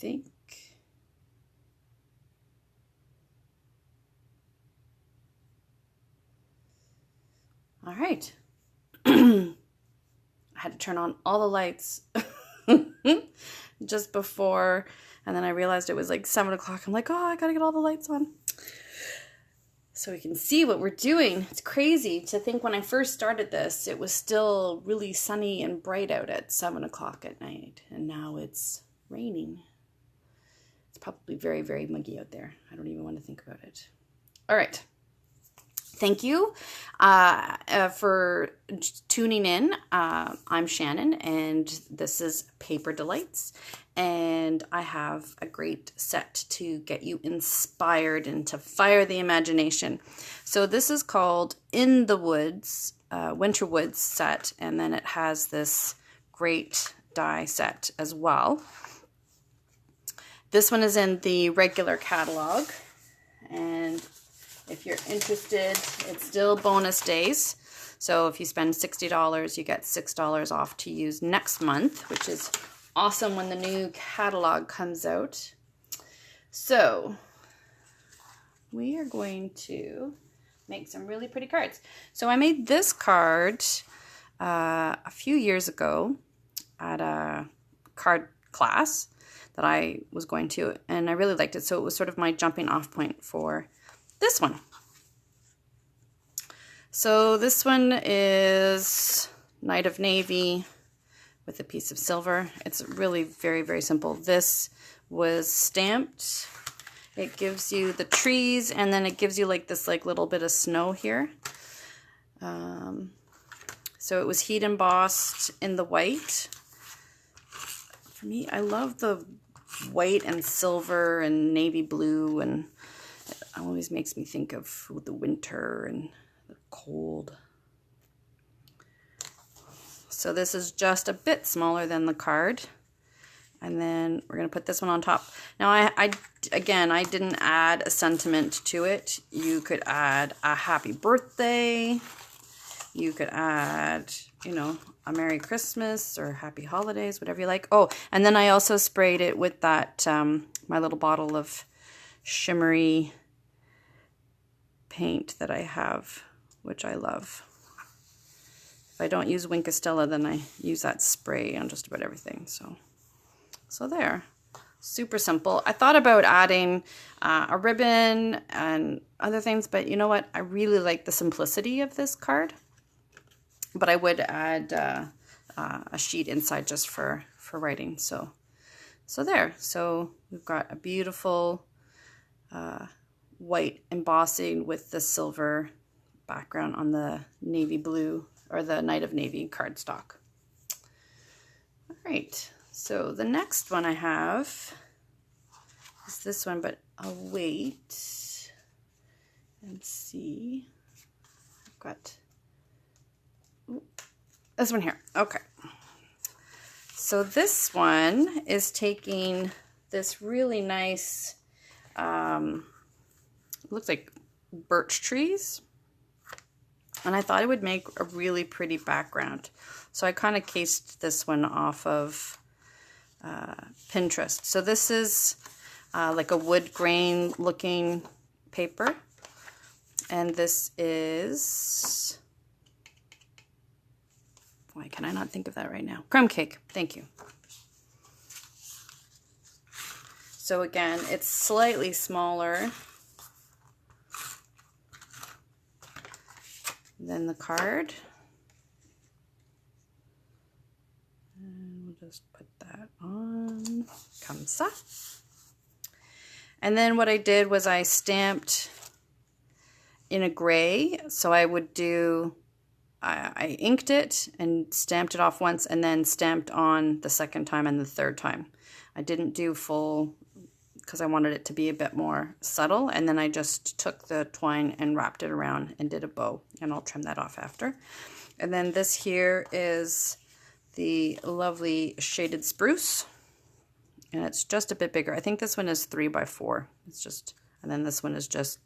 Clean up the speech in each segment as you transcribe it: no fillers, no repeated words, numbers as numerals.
think. All right. I had to turn on all the lights just before, and then I realized it was like 7 o'clock. I'm like, oh, I gotta get all the lights on so we can see what we're doing. It's crazy to think when I first started this, it was still really sunny and bright out at 7 o'clock at night, and now it's raining. It's probably very, very muggy out there. I don't even want to think about it. All right. Thank you for tuning in. I'm Shannon, and this is Paper Delights, and I have a great set to get you inspired and to fire the imagination. So this is called In the Woods, Winter Woods set, and then it has this great die set as well. This one is in the regular catalog, and if you're interested, it's still bonus days. So if you spend $60, you get $6 off to use next month, which is awesome when the new catalog comes out. So we are going to make some really pretty cards. So I made this card a few years ago at a card class that I was going to, and I really liked it. So it was sort of my jumping off point for this one. So this one is Knight of Navy with a piece of silver. It's really very, very simple. This was stamped. It gives you the trees, and then it gives you like this like little bit of snow here. So it was heat embossed in the white. For me, I love the white and silver and navy blue, and it always makes me think of the winter and the cold. So this is just a bit smaller than the card. And then we're going to put this one on top. Now, I didn't add a sentiment to it. You could add a happy birthday. You could add, you know, a Merry Christmas or Happy Holidays, whatever you like. Oh, and then I also sprayed it with that, my little bottle of shimmery paint that I have, which I love. If I don't use Wink of Stella, then I use that spray on just about everything. So there, super simple. I thought about adding a ribbon and other things, but you know what? I really like the simplicity of this card. But I would add a sheet inside just for writing. So there. So we've got a beautiful white embossing with the silver background on the navy blue or the Knight of Navy cardstock. All right. So the next one I have is this one, but I'll wait and see. I've got this one here. Okay. So this one is taking this really nice, looks like birch trees. And I thought it would make a really pretty background. So I kind of cased this one off of Pinterest. So this is like a wood grain looking paper. And this is, why can I not think of that right now? Crumb cake. Thank you. So again, it's slightly smaller than the card. And we'll just put that on. Comme ça. And then what I did was I stamped in a gray. So I would do, I inked it and stamped it off once and then stamped on the second time and the third time. I didn't do full because I wanted it to be a bit more subtle, and then I just took the twine and wrapped it around and did a bow, and I'll trim that off after. And then this here is the lovely shaded spruce, and it's just a bit bigger. I think this one is 3 by 4. It's just, and then this one is just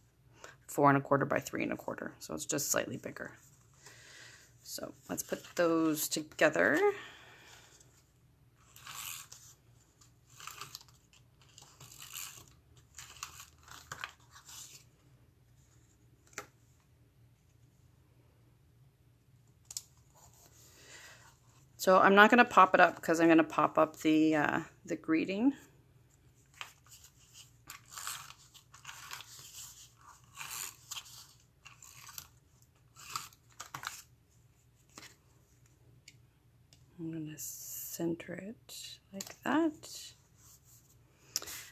4 1/4 by 3 1/4, so it's just slightly bigger. So let's put those together. So I'm not going to pop it up because I'm going to pop up the greeting. I'm going to center it like that.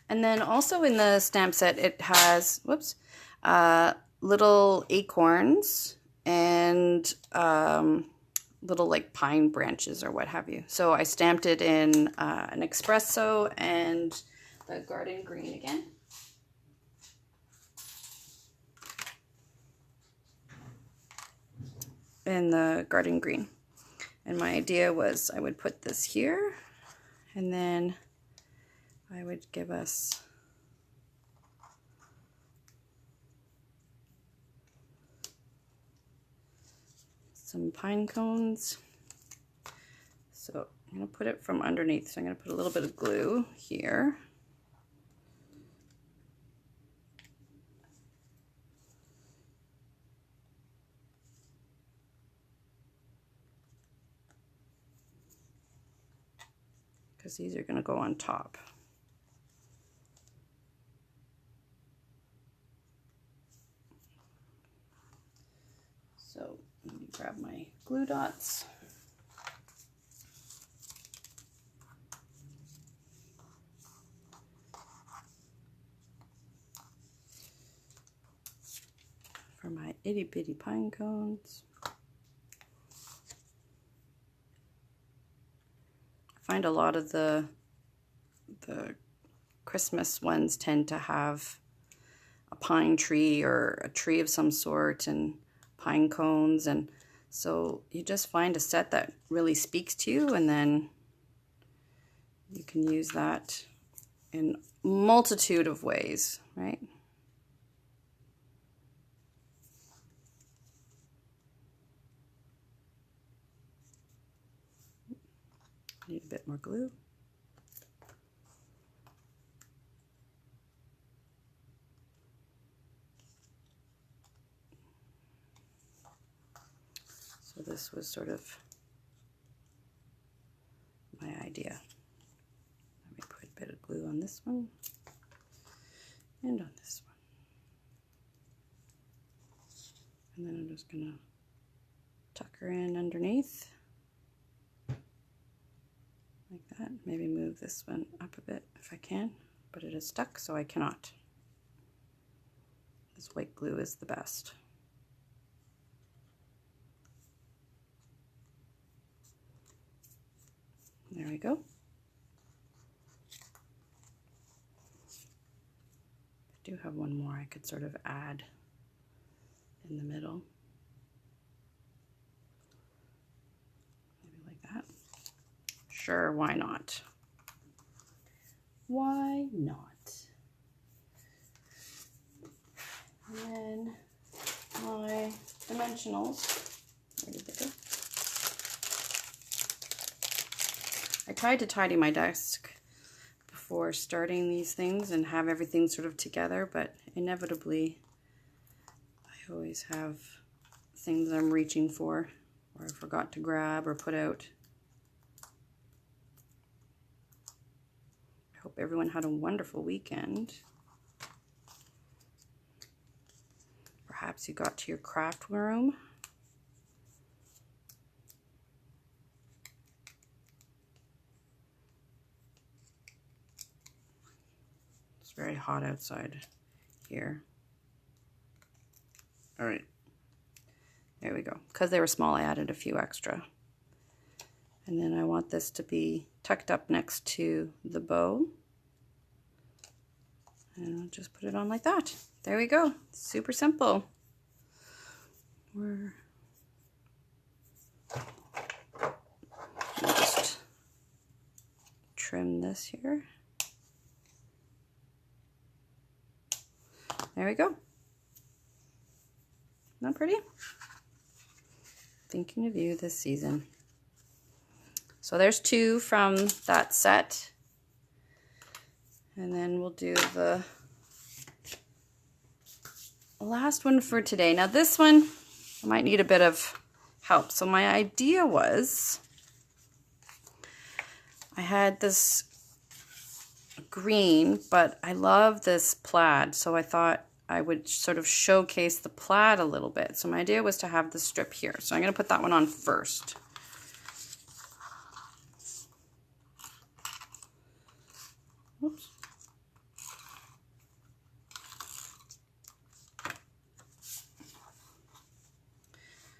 And then also in the stamp set, it has, whoops, little acorns and little like pine branches or what have you. So I stamped it in an espresso and the garden green again. And the garden green. And my idea was I would put this here, and then I would give us some pine cones. So I'm going to put it from underneath. So I'm going to put a little bit of glue here. Because these are going to go on top. So let me grab my glue dots. For my itty bitty pine cones. I find a lot of the Christmas ones tend to have a pine tree or a tree of some sort and pine cones, and so you just find a set that really speaks to you, and then you can use that in a multitude of ways, right? Need a bit more glue. So this was sort of my idea. Let me put a bit of glue on this one and on this one. And then I'm just going to tuck her in underneath. Like that. Maybe move this one up a bit if I can, but it is stuck, so I cannot. This white glue is the best. There we go. I do have one more I could sort of add in the middle. Maybe like that. Sure, why not? Why not? And then my dimensionals. Where did they go? I tried to tidy my desk before starting these things and have everything sort of together, but inevitably I always have things I'm reaching for or I forgot to grab or put out. I hope everyone had a wonderful weekend. Perhaps you got to your craft room. It's very hot outside here. All right, there we go. Because they were small, I added a few extra. And then I want this to be tucked up next to the bow. And I'll just put it on like that. There we go. Super simple. Just trim this here. There we go. Not pretty? Thinking of you this season. So there's 2 from that set. And then we'll do the last one for today. Now this one, I might need a bit of help. So my idea was I had this green, but I love this plaid, so I thought I would sort of showcase the plaid a little bit. So my idea was to have the strip here. So I'm going to put that one on first. Oops.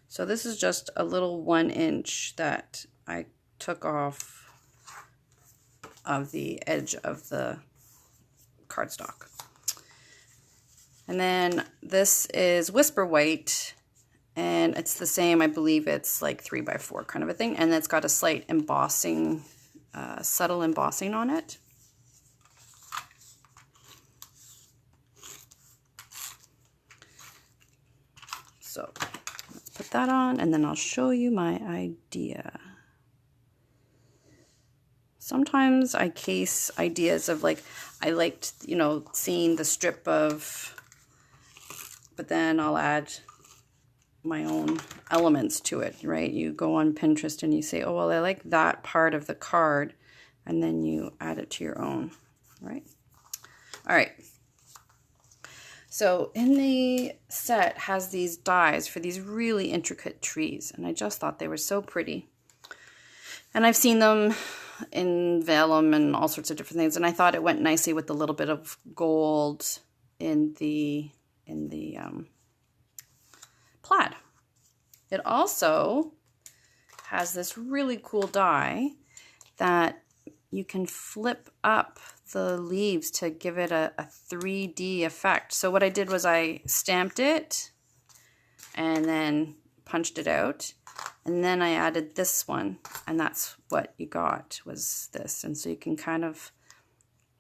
So this is just a little 1 inch that I took off of the edge of the cardstock. And then this is Whisper White, and it's the same, I believe it's like 3x4 kind of a thing, and it's got a slight embossing, subtle embossing on it. So let's put that on, and then I'll show you my idea. Sometimes I case ideas of like, I liked, you know, seeing the strip of, but then I'll add my own elements to it, right? You go on Pinterest and you say, oh, well, I like that part of the card, and then you add it to your own, right? All right. So in the set has these dies for these really intricate trees, and I just thought they were so pretty. And I've seen them in vellum and all sorts of different things, and I thought it went nicely with the little bit of gold in the plaid. It also has this really cool die that you can flip up the leaves to give it a 3D effect. So what I did was I stamped it and then punched it out, and then I added this one, and that's what you got, was this. And so you can kind of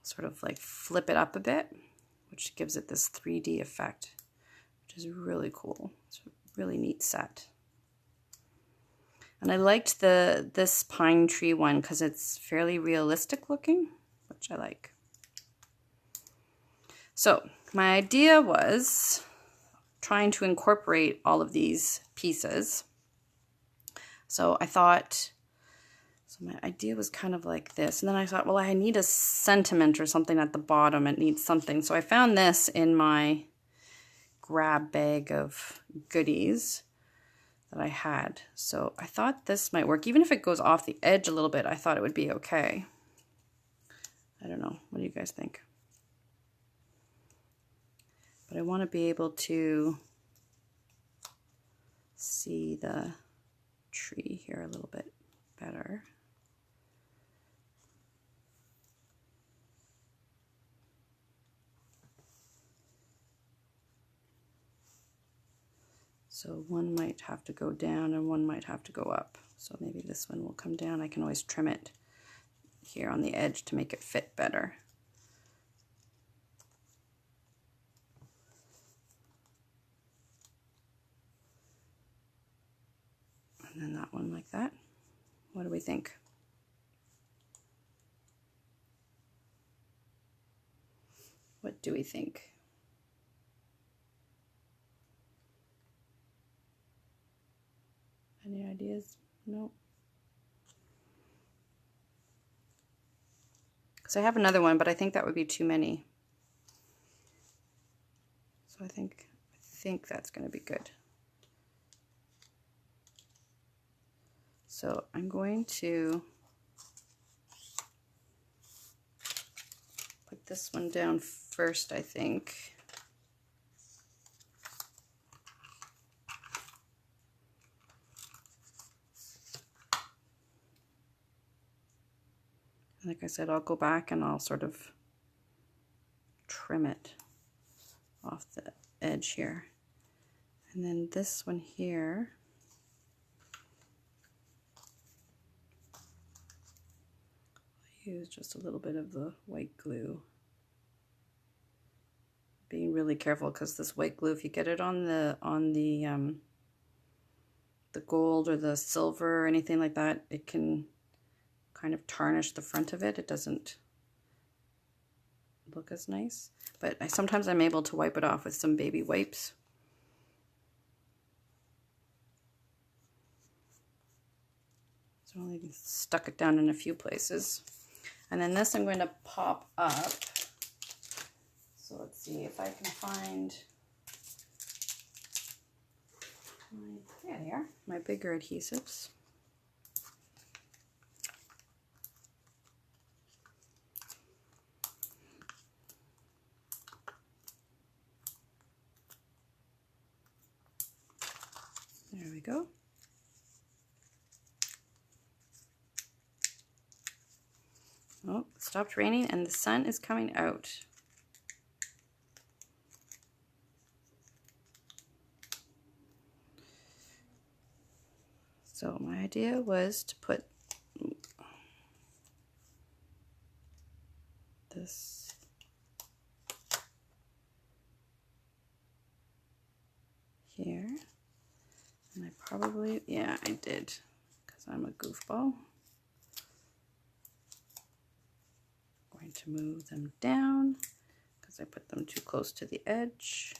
sort of like flip it up a bit, which gives it this 3D effect, which is really cool. It's a really neat set. And I liked this pine tree one because it's fairly realistic looking, which I like. So my idea was trying to incorporate all of these pieces. So I thought, so my idea was kind of like this. And then I thought, well, I need a sentiment or something at the bottom. It needs something. So I found this in my grab bag of goodies that I had. So I thought this might work. Even if it goes off the edge a little bit, I thought it would be okay. I don't know. What do you guys think? But I want to be able to see the tree here a little bit better. So one might have to go down and one might have to go up. So maybe this one will come down. I can always trim it here on the edge to make it fit better. And then that one like that. What do we think? What do we think? Any ideas? No. Because I have another one, but I think that would be too many. So I think that's going to be good. So I'm going to put this one down first, I think. Like I said, I'll go back and I'll sort of trim it off the edge here. And then this one here, I'll use just a little bit of the white glue. Being really careful because this white glue, if you get it on the gold or the silver or anything like that, it can kind of tarnish the front of it. It doesn't look as nice, but sometimes I'm able to wipe it off with some baby wipes. So I only stuck it down in a few places. And then this I'm going to pop up. So let's see if I can find there they are, my bigger adhesives. There we go. Oh, it stopped raining and the sun is coming out. So my idea was to put this here. And I probably, yeah, I did, because I'm a goofball. Going to move them down because I put them too close to the edge.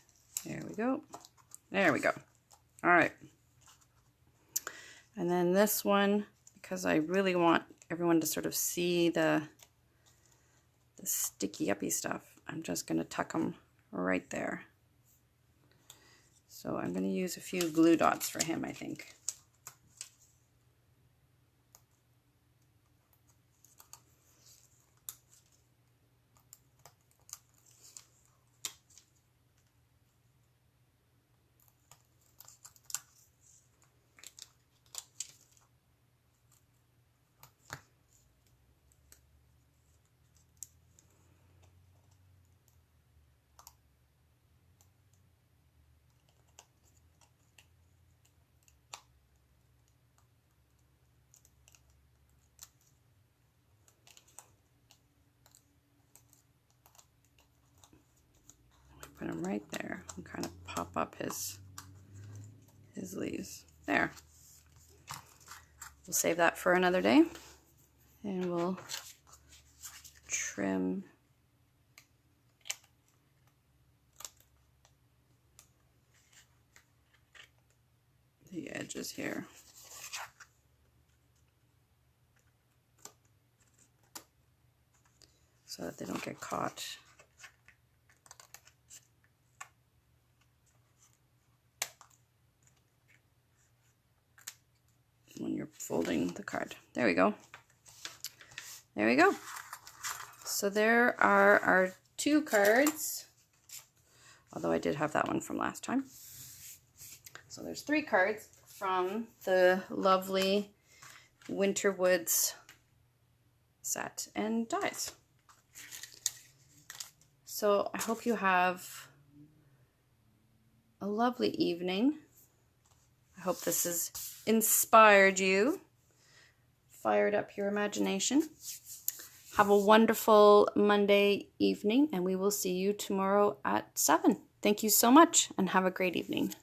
There we go. There we go. All right. And then this one, because I really want everyone to sort of see the sticky uppy stuff, I'm just going to tuck them right there. So I'm going to use a few glue dots for him, I think. Put them right there and kind of pop up his leaves. There. We'll save that for another day, and we'll trim the edges here. So that they don't get caught. When you're folding the card. There we go. There we go. So there are our 2 cards, although I did have that one from last time. So there's 3 cards from the lovely Winterwoods set and dies. So I hope you have a lovely evening. I hope this has inspired you, fired up your imagination. Have a wonderful Monday evening, and we will see you tomorrow at 7. Thank you so much, and have a great evening.